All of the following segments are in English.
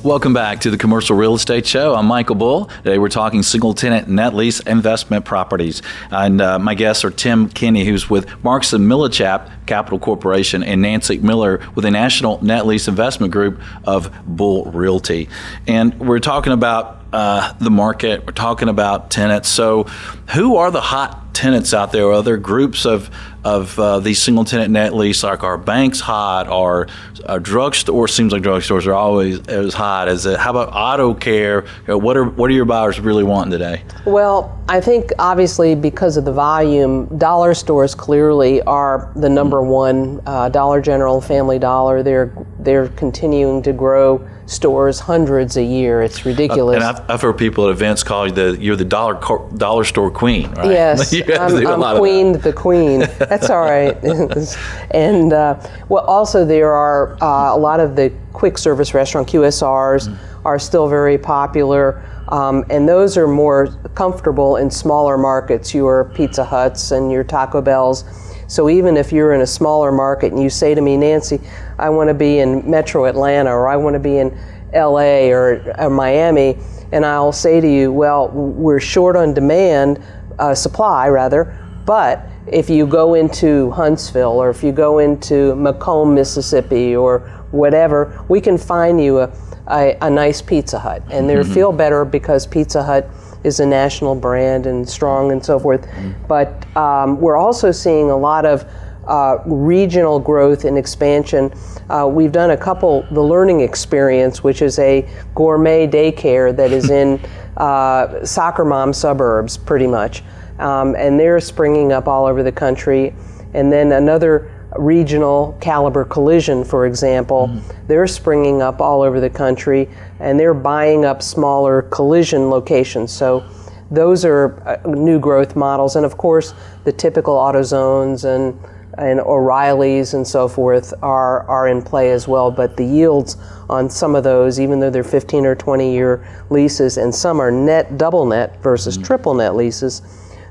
Welcome back to the Commercial Real Estate Show. I'm Michael Bull. Today we're talking single tenant net lease investment properties. And my guests are Tim Kinney, who's with Marks & Millichap Capital Corporation, and Nancy Miller with the National Net Lease Investment Group of Bull Realty. And we're talking about the market. We're talking about tenants. So who are the hot tenants out there? Are there groups of these single tenant net lease? Like, are banks hot? Are drugstores? Seems like drugstores are always as hot as it. How about auto care? What are your buyers really wanting today? Well, I think obviously because of the volume, dollar stores clearly are the number one. Dollar General, Family Dollar, they're continuing to grow stores hundreds a year. It's ridiculous. And I've heard people at events call you're the dollar store queen, right? Yes, I'm queen, the queen. That's all right. And well, also there are a lot of the quick service restaurant QSRs are still very popular, and those are more comfortable in smaller markets. Your Pizza Huts and your Taco Bells. So even if you're in a smaller market and you say to me, Nancy, I want to be in Metro Atlanta, or I want to be in LA or Miami, and I'll say to you, well, we're short on demand, supply rather, but if you go into Huntsville or if you go into Macomb, Mississippi or whatever, we can find you a nice Pizza Hut. And they feel better because Pizza Hut is a national brand and strong and so forth. But we're also seeing a lot of regional growth and expansion. We've done the Learning Experience, which is a gourmet daycare that is in soccer mom suburbs pretty much. And they're springing up all over the country. And then another regional, Caliber Collision, for example, they're springing up all over the country, and they're buying up smaller collision locations. So those are new growth models. And of course, the typical AutoZones and O'Reilly's and so forth are in play as well. But the yields on some of those, even though they're 15 or 20-year leases, and some are double net versus triple net leases,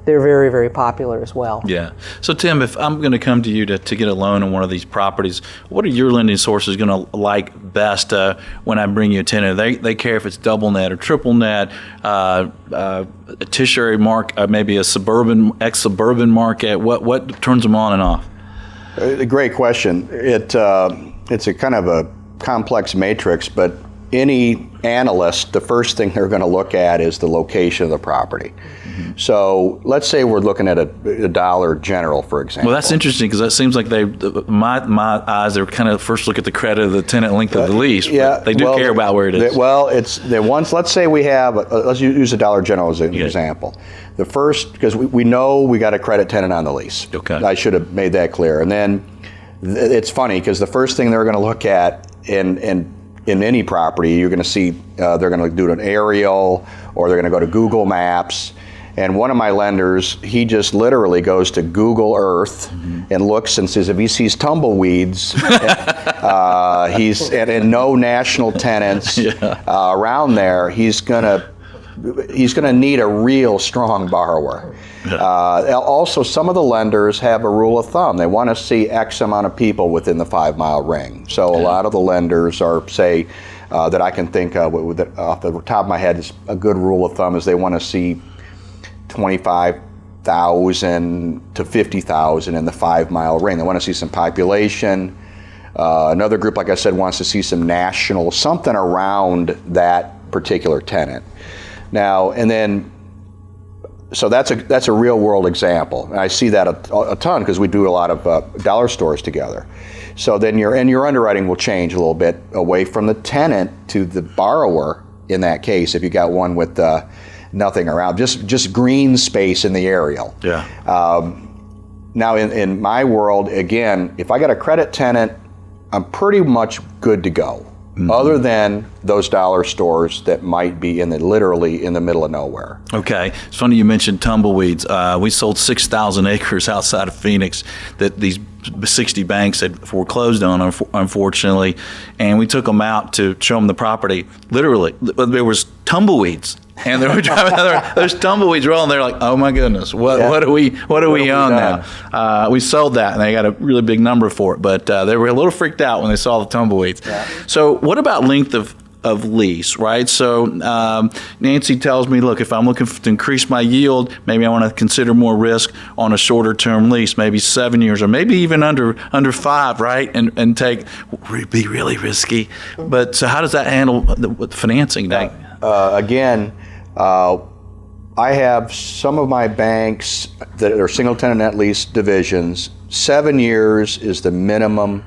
they're very, very popular as well. Yeah. So, Tim, if I'm going to come to you to get a loan on one of these properties, what are your lending sources going to like best when I bring you a tenant? They care if it's double net or triple net, a tertiary market, maybe a ex-suburban market. What turns them on and off? A great question. It's a kind of a complex matrix, but any analyst, the first thing they're going to look at is the location of the property. So let's say we're looking at a Dollar General, for example. Well, that's interesting because that seems like my eyes are kind of first look at the credit of the tenant, length of the lease. Yeah, but they do care about where it is. Let's say we have, let's use a Dollar General as an example. The first, because we know we got a credit tenant on the lease. Okay. I should have made that clear. And then it's funny because the first thing they're going to look at in any property, you're going to see they're going to do an aerial, or they're going to go to Google Maps. And one of my lenders, he just literally goes to Google Earth and looks and says if he sees tumbleweeds, and no national tenants around there, he's gonna need a real strong borrower. Also, some of the lenders have a rule of thumb. They want to see X amount of people within the 5-mile ring. So a lot of the lenders are, say, that I can think of off the top of my head, is a good rule of thumb is they want to see 25,000 to 50,000 in the 5-mile ring. They want to see some population. Another group, like I said, wants to see some national, something around that particular tenant. Now, and then, so that's a real world example. And I see that a ton because we do a lot of dollar stores together. So then your underwriting will change a little bit away from the tenant to the borrower in that case, if you got one with nothing around, just green space in the aerial. Yeah. Now in my world, again, if I got a credit tenant, I'm pretty much good to go. Other than those dollar stores that might be literally in the middle of nowhere. Okay, it's funny you mentioned tumbleweeds. We sold 6,000 acres outside of Phoenix that these 60 banks had foreclosed on, unfortunately, and we took them out to show them the property. Literally, there was tumbleweeds and they were driving those tumbleweeds rolling. They're like, oh my goodness, what do we own now? We sold that, and they got a really big number for it, but they were a little freaked out when they saw the tumbleweeds. Yeah. So what about length of lease, right? So Nancy tells me, look, if I'm looking to increase my yield, maybe I want to consider more risk on a shorter term lease, maybe 7 years or maybe even under 5, right? And be really risky. But so how does that handle the financing? Again, I have some of my banks that are single tenant net lease divisions. 7 years is the minimum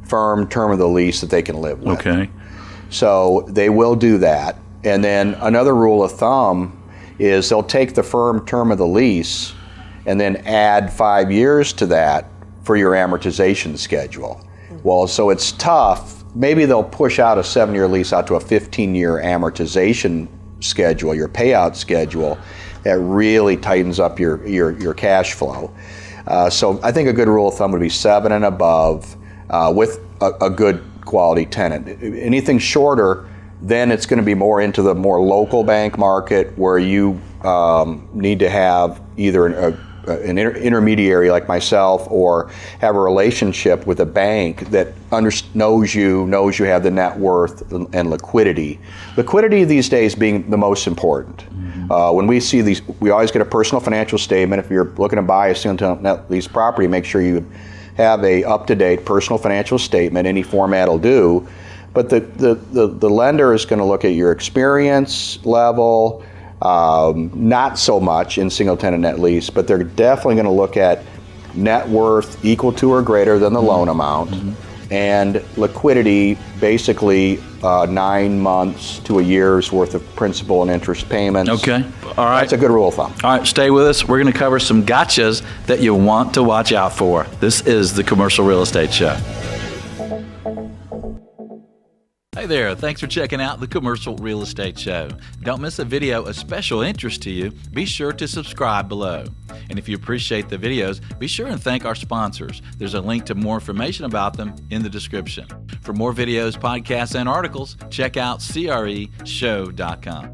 firm term of the lease that they can live with. Okay. So they will do that. And then another rule of thumb is they'll take the firm term of the lease and then add 5 years to that for your amortization schedule. Well, so it's tough. Maybe they'll push out a 7-year lease out to a 15-year amortization schedule, your payout schedule, that really tightens up your cash flow. So I think a good rule of thumb would be 7 and above with a good quality tenant. Anything shorter, then it's going to be more into the more local bank market where you need to have either an intermediary like myself or have a relationship with a bank that knows you have the net worth and liquidity. Liquidity these days being the most important. Mm-hmm. When we see these, we always get a personal financial statement. If you're looking to buy a single net lease property, make sure you have a up-to-date personal financial statement. Any format will do. But the lender is going to look at your experience level, not so much in single tenant net lease, but they're definitely going to look at net worth equal to or greater than the loan amount, and liquidity, basically 9 months to a year's worth of principal and interest payments. Okay. All right. That's a good rule of thumb. All right, stay with us. We're going to cover some gotchas that you want to watch out for. This is the Commercial Real Estate Show. Hey there, thanks for checking out the Commercial Real Estate Show. Don't miss a video of special interest to you. Be sure to subscribe below. And if you appreciate the videos, be sure and thank our sponsors. There's a link to more information about them in the description. For more videos, podcasts, and articles, check out creshow.com.